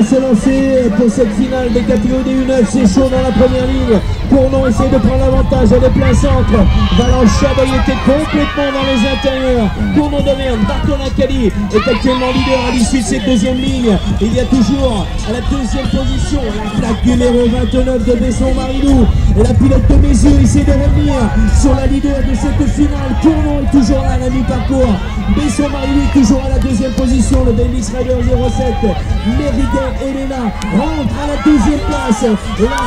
va se lancer pour cette finale des catégories U9. C'est chaud dans la première ligne. Cournon essaie de prendre l'avantage, elle est plein centre. Valence Chaboy était complètement dans les intérieurs. Cournon d'Auvergne, Bartolin Cali est actuellement leader à l'issue de cette deuxième ligne. Il y a toujours à la deuxième position la plaque numéro 29 de Besson Marilou. Et la pilote de Mézieux essaie de revenir sur la leader de cette finale. Cournon est toujours là à la mi-parcours. Besson Marilou est toujours à la deuxième position. Le BMX Rider 07. Méridet Elena rentre à la deuxième place. La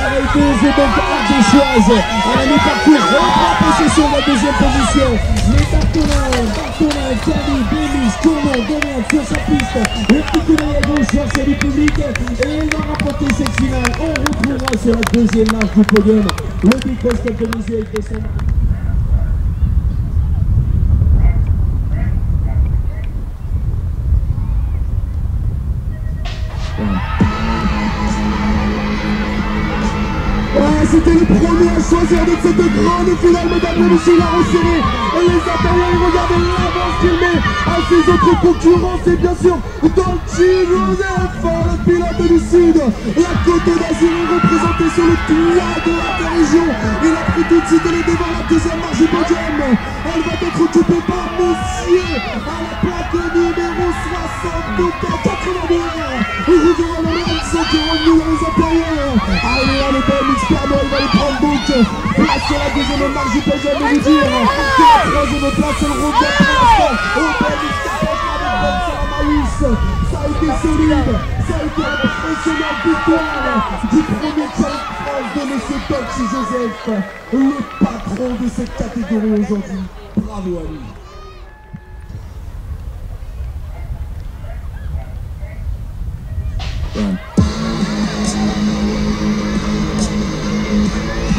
raideuse donc ardéchoise à la mi-parcours reprend possession de la deuxième position. Mais Bartolin, Cali, Bélis, Cournon, Dorian sur sa piste. Le petit coup d'œil à gauche sur celle du public et elle va remporter cette finale. On retrouvera sur la deuxième marche du podium le Big Post de Mézieux avec Besson. C'était le premier à choisir de cette grande finale, mesdames et messieurs, la resserrée. Et les intérieurs, regardez l'avance qu'il met à ses autres concurrents. C'est bien sûr Dolce Joseph, le pilote du Sud. La Côte d'Azur est représentée sur le toit de l'interrégion. Il a pris tout de suite les devants, la deuxième marche du podium. Elle va être occupée par monsieur à la plaque numéro 62 Rouvière Lorenzo qui est revenu dans les intérieurs. Allez là, le BMX Pernod, il va les prendre donc. Place sur la deuxième marche du podium de lui dire que la troisième place, elle revient pour l'instant au BMX Pernod avec Maïs. Ça a été solide, ça a été impressionnant. Victoire du premier challenge France de monsieur Dolce Joseph, le patron de cette catégorie aujourd'hui. Bravo à lui.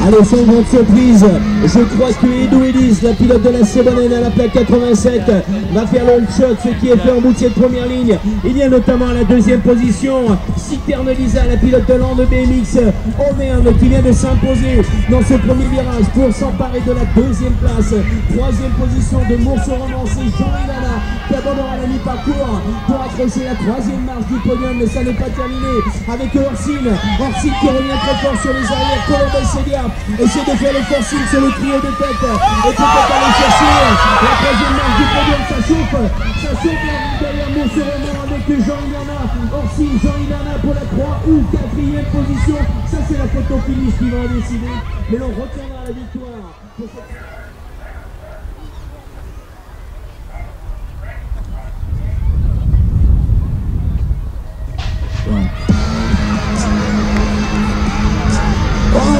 Allez, sans grande surprise, je crois que Edou Elise, la pilote de la Sébonnaine à la plaque 87, va faire le shot, ce qui est fait en bout de cette première ligne. Il y a notamment à la deuxième position Citerne Lisa, la pilote de l'an de BMX Auvergne, qui vient de s'imposer dans ce premier virage pour s'emparer de la deuxième place. Troisième position de Mourceau-Roman, c'est Jean-Ilana qui abandonne à la mi-parcours pour accrocher la troisième marche du podium, mais ça n'est pas terminé avec Orsine qui revient très fort sur les arrières. Colombes Célia essaie de faire le forcing sur le trio de tête et peut-être aller chercher la troisième marche du podium. Ça chauffe derrière Mourceau-Roman avec Jean-Ilana. Orsine, Jean-Ilana pour la 3 ou 4e position. Ça c'est la photo finish qui va en décider, mais l'on retiendra la victoire pour cette...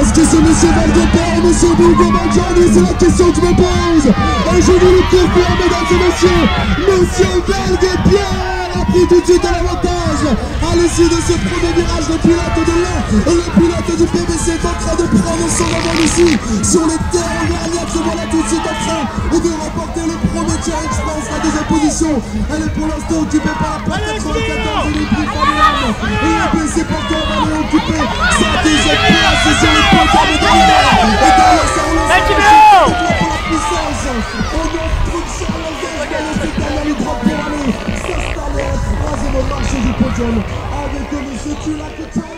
Est-ce que c'est monsieur Valdeport, monsieur Bougo Mangiani? C'est la question que je me pose. Et je vous le confirme, mesdames et messieurs, monsieur Valdeport a pris tout de suite à l'avantage. À l'issue de ce premier virage, le pilote de l'an et le pilote du PVC est en train de prendre son avant ici sur les terres vergnates. Se voilà tout de suite en train de remporter le premier challenge France. La deuxième position, elle est pour l'instant occupée par la plaque 94 et les prix Fabian. Et le PVC porteur va aller occuper sa deuxième place sur le podium de l'hiver. Et derrière ça, on lance pour la puissance. On offre trop de challenge et le final lui droite pour aller s'installer à la troisième marche du podium avec monsieur Tulak Taiwan.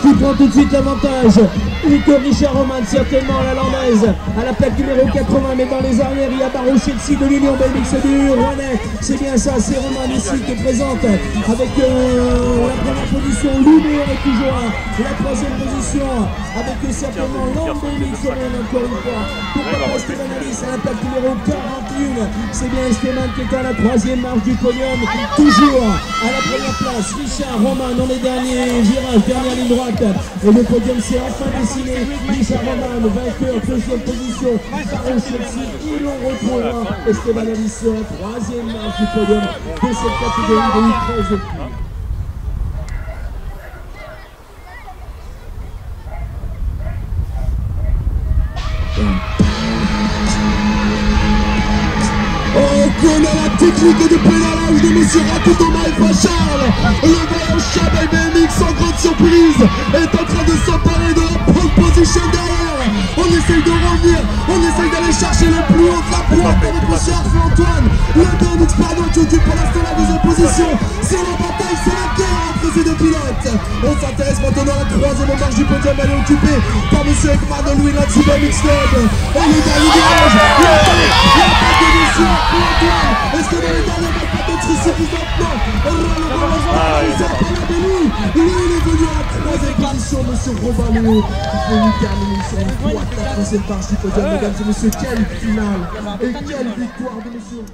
Qui prend tout de suite l'avantage. Nico Richard Roman, certainement la landaise à la plaque numéro 80, mais dans les arrières il y a Barochetsi de l'Union BMX du Rouennais. C'est bien ça, c'est Roman ici qui est présente avec la première position. Luméo est toujours là, la troisième position avec certainement l'An BMX encore une fois. Pourquoi pas Esteban Alice à la plaque numéro 41. C'est bien Esteban qui est à la troisième marche du podium. Toujours à la première place, Richard Roman dans les derniers virages, dernière ligne droite. Et le podium c'est enfin dessiné. Richard Roman, vainqueur, deuxième position. Barochetsi, et l'on retrouvera Esteban Alice sur la troisième marche du podium de cette catégorie de U13. On connaît la technique de pédalage de monsieur Ratou Thomas et Charles. Le voyant Chabat BMX sans grande surprise est en train de s'emparer de la pole position derrière. On essaye de revenir, on essaye d'aller chercher le plus haut de la pointe avec monsieur Arthur Antoine. Le BMX pardon qui occupe pour l'instant la deuxième position. C'est la bataille, c'est la guerre entre ces deux pilotes. On s'intéresse maintenant à la troisième marche du podium, elle est occupée par monsieur Ekman de Louis Lancy BMX Club. Et le dernier virage, la patte de monsieur Arthur Antoine. Est-ce que dans les derniers pas peut-être suffisante? Non. Il est venu à la troisième position, monsieur Robin Léo. Il faut lui terminer sur une droite la troisième marche du podium, mesdames et messieurs. Quelle finale et quelle victoire de monsieur.